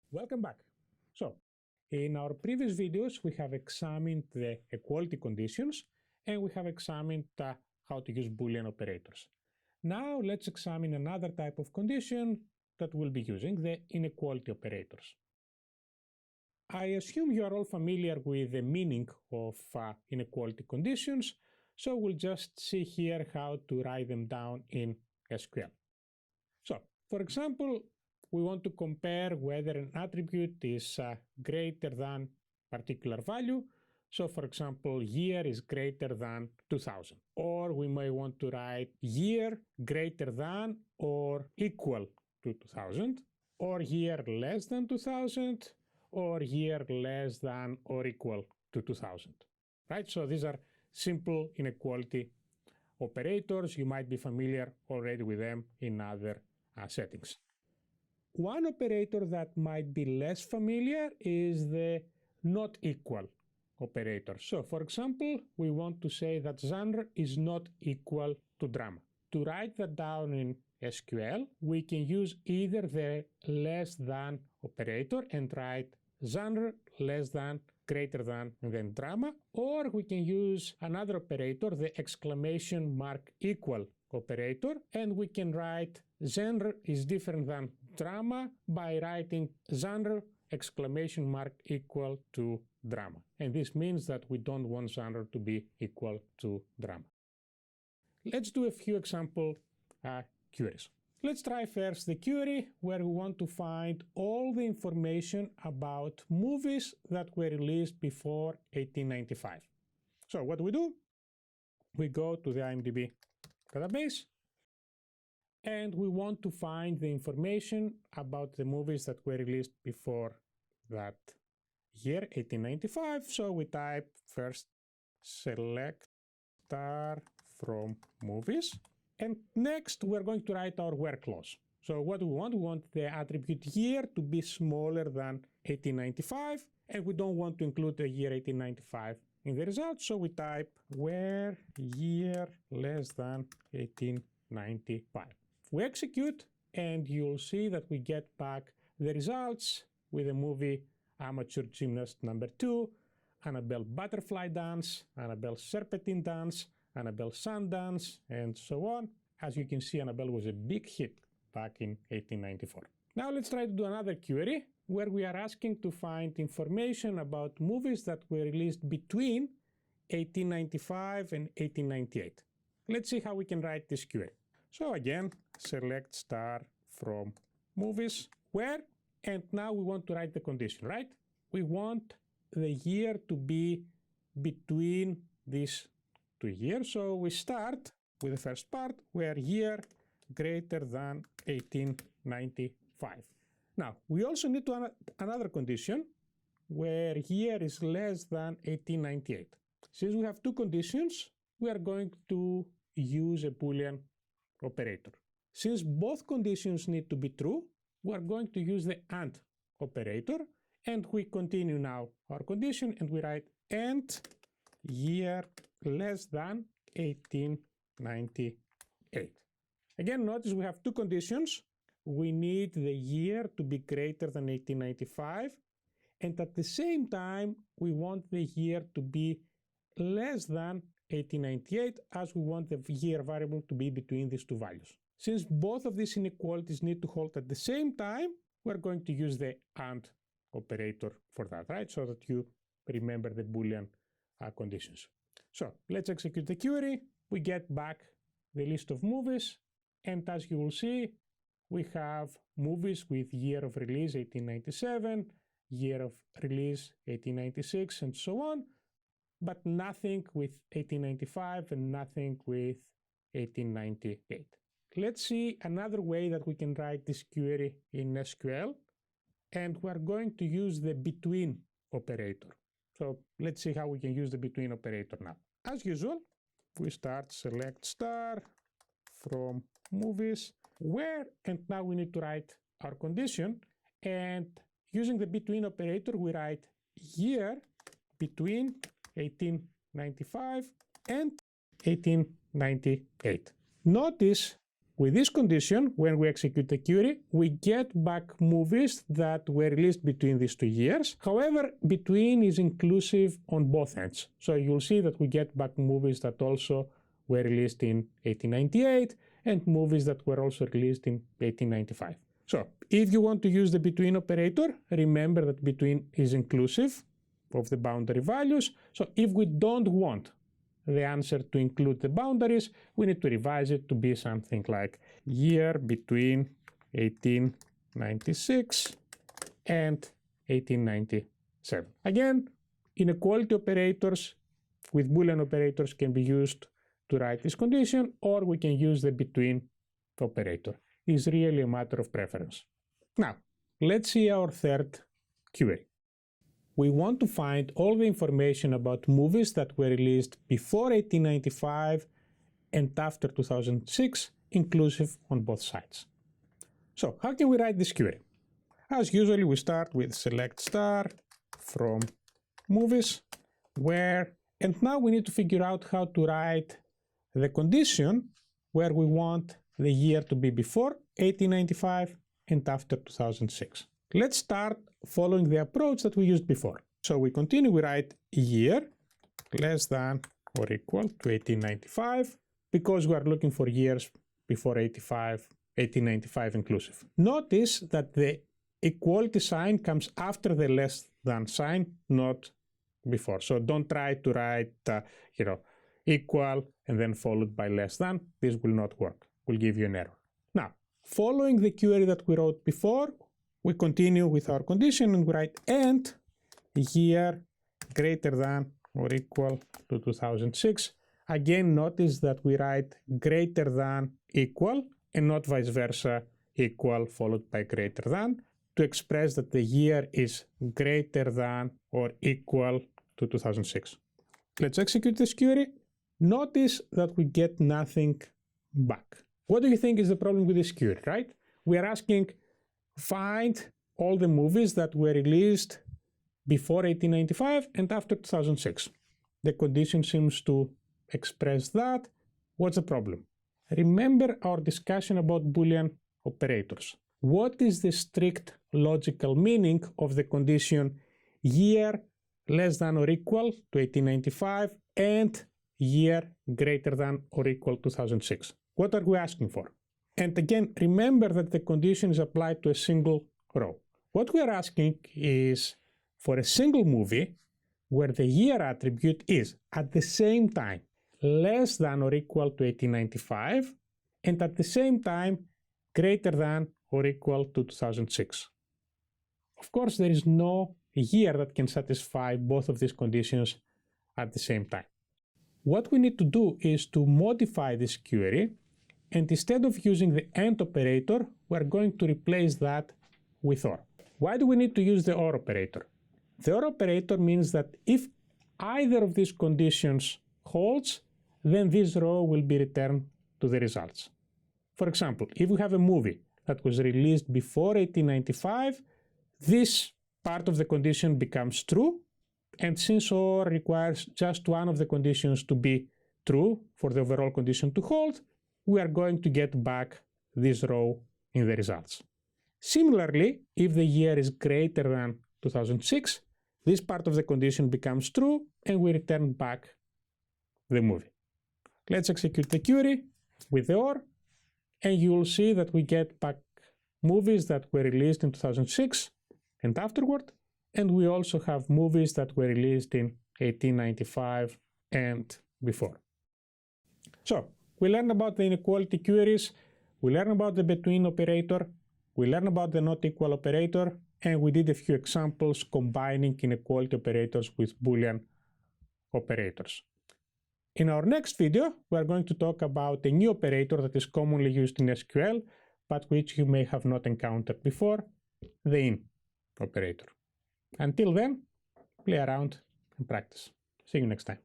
Welcome back. So, in our previous videos, we have examined the equality conditions and we have examined how to use boolean operators. Now, let's examine another type of condition that we'll be using, the inequality operators. I assume you are all familiar with the meaning of inequality conditions, so we'll just see here how to write them down in SQL. So, for example, we want to compare whether an attribute is greater than particular value. So, for example, year is greater than 2000. Or we may want to write year greater than or equal to 2000, or year less than 2000, or year less than or equal to 2000. Right? So these are simple inequality operators. You might be familiar already with them in other settings. One operator that might be less familiar is the not equal operator. So, for example, we want to say that genre is not equal to drama. To write that down in SQL, we can use either the less than operator and write genre less than, greater than, and then drama, or we can use another operator, the exclamation mark equal operator, and we can write genre is different than drama by writing genre exclamation mark equal to drama. And this means that we don't want genre to be equal to drama. Let's do a few example queries. Let's try first the query where we want to find all the information about movies that were released before 1895. So what do? We go to the IMDb database and we want to find the information about the movies that were released before that year, 1895. So we type first select star from movies. And next, we're going to write our where clause. So what do we want? We want the attribute year to be smaller than 1895, and we don't want to include the year 1895 in the result, so we type where year less than 1895. We execute, and you'll see that we get back the results with the movie Amateur Gymnast number 2, Annabelle Butterfly Dance, Annabelle Serpentine Dance, Annabelle Sundance, and so on. As you can see, Annabelle was a big hit back in 1894. Now let's try to do another query where we are asking to find information about movies that were released between 1895 and 1898. Let's see how we can write this query. So again, select star from movies, where, and now we want to write the condition, right? We want the year to be between these 2 years. So we start with the first part where year greater than 1895. Now, we also need to add another condition where year is less than 1898. Since we have two conditions, we are going to use a boolean operator. Since both conditions need to be true, we are going to use the AND operator, and we continue now our condition and we write AND year less than 1898. Again, notice we have two conditions. We need the year to be greater than 1895, and at the same time, we want the year to be less than 1898, as we want the year variable to be between these two values. Since both of these inequalities need to hold at the same time, we're going to use the AND operator for that, right? So that you remember the Boolean conditions. So let's execute the query. We get back the list of movies, and as you will see, we have movies with year of release 1897, year of release 1896, and so on, but nothing with 1895 and nothing with 1898. Let's see another way that we can write this query in SQL, and we're going to use the between operator. So let's see how we can use the between operator now. As usual, we start select star from movies, where, and now we need to write our condition, and using the between operator, we write year between 1895 and 1898. Notice with this condition, when we execute the query, we get back movies that were released between these 2 years. However, between is inclusive on both ends. So you'll see that we get back movies that also were released in 1898 and movies that were also released in 1895. So if you want to use the between operator, remember that between is inclusive of the boundary values. So if we don't want the answer to include the boundaries, we need to revise it to be something like year between 1896 and 1897. Again, inequality operators with Boolean operators can be used to write this condition, or we can use the between operator. It's really a matter of preference. Now, let's see our third query. We want to find all the information about movies that were released before 1895 and after 2006, inclusive on both sides. So how can we write this query? As usually, we start with select star from movies where, and now we need to figure out how to write the condition where we want the year to be before 1895 and after 2006. Let's start following the approach that we used before. So we continue, we write year less than or equal to 1895 because we are looking for years before 1895 inclusive. Notice that the equality sign comes after the less than sign, not before. So don't try to write, equal and then followed by less than. This will not work. Will give you an error. Now, following the query that we wrote before, we continue with our condition and we write and year greater than or equal to 2006. Again, notice that we write greater than equal and not vice versa, equal followed by greater than, to express that the year is greater than or equal to 2006. Let's execute this query. Notice that we get nothing back. What do you think is the problem with this query, right? We are asking, find all the movies that were released before 1895 and after 2006. The condition seems to express that. What's the problem? Remember our discussion about Boolean operators. What is the strict logical meaning of the condition year less than or equal to 1895 and year greater than or equal to 2006? What are we asking for? And again, remember that the condition is applied to a single row. What we are asking is for a single movie where the year attribute is at the same time less than or equal to 1895 and at the same time greater than or equal to 2006. Of course, there is no year that can satisfy both of these conditions at the same time. What we need to do is to modify this query, and instead of using the AND operator, we're going to replace that with OR. Why do we need to use the OR operator? The OR operator means that if either of these conditions holds, then this row will be returned to the results. For example, if we have a movie that was released before 1895, this part of the condition becomes true, and since OR requires just one of the conditions to be true for the overall condition to hold, we are going to get back this row in the results. Similarly, if the year is greater than 2006, this part of the condition becomes true and we return back the movie. Let's execute the query with the OR, and you will see that we get back movies that were released in 2006 and afterward, and we also have movies that were released in 1895 and before. So, we learned about the inequality queries, we learned about the between operator, we learned about the not equal operator, and we did a few examples combining inequality operators with Boolean operators. In our next video, we are going to talk about a new operator that is commonly used in SQL, but which you may have not encountered before, the in operator. Until then, play around and practice. See you next time.